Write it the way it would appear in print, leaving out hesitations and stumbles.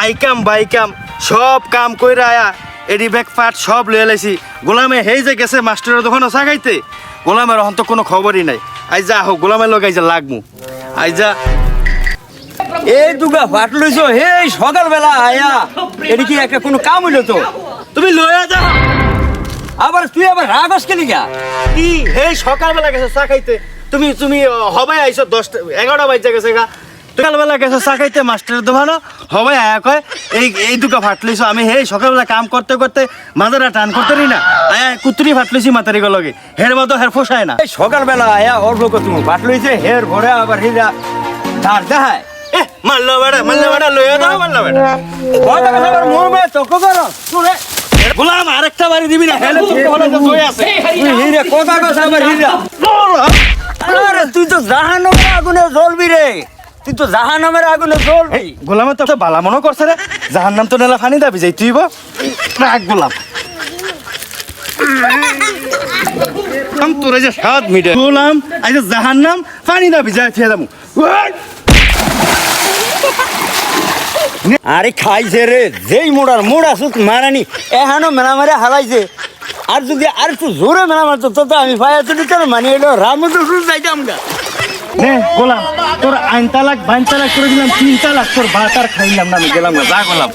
আইকাম বাইকাম সব কাম কইরা আয়া এডি ব্যাগ পাট সব লয়ে লাইছি। গোলামে হেই যে গেছে মাস্টারের দোকানে চা খাইতে, গোলামের এখন তো কোনো খবরই নাই। আইজা হোক গোলামের লগে আইজা লাগমু আইজা। এই দুগা ফাট লইছো হে সকালবেলা আয়া, এটা কি একটা কোনো কাম হইলো তো? তুমি লয়া যা। আবার তুই আবার রাগস কেলি গা? কি হেই সকালবেলা গেছে চা খাইতে, তুমি তুমি হবাই আইছো 10টা 11টা বাজে গেছে গা। সকালবেলা গেছে চা খাইতে মাস্টারের দোকানে, হবাই আয়া কয় এই দুকা ফাটলিছো। আমি হেই সকালবেলা কাম করতে করতে মাথাটা টান করতে নি না, আয়া কুতুরি ফাটলিছি মাতারি লগে, হের মতো হের ফোসায় না। এই সকালবেলা আয়া অল্প তুমি ফাট লইছে হের ঘরে আবার হিরা ধার দেখায়। মারলো বেড়া লইয়া দাও, মারলো বেড়া। কথা কথা আবার মোর মেয়ে চক্ক করো শুনে। গোলাম আরেকটা বাড়ি দিবি না, হেলে তুই হলে তো জয় আছে। তুই হিরে কথা কথা আবার হিরা। আরে তুই তো জাহান্নামের আগুনে জ্বলবি রে, তুই তো জাহান্নামের আগুনে জ্বলবি। এই গোলামে তো বালা মনে করছে রে, জাহান্নাম তো নেলা ফানি দাবি যাই তুইব। রাগ গোলাম তোরে যে সাত মিটে গোলাম আজ জাহান্নাম ফানি দাবি যাই থিয়ে যাবো। আরে খাইছে রে, যেই মোড়া সুত মারানি এহানো মেলা মারে হারাইছে। আর যদি আর একটু জোরে মেলা মারতো তো আমি ভাই এত দিতে মানি এলো রামুদ্র সুর যাইতাম না। গোলাম তোর 8 তালাক 5 তালাক করে দিলাম, 3 তালাক তোর ভাত আর খাইলাম না, আমি গেলাম না, যা গোলাম।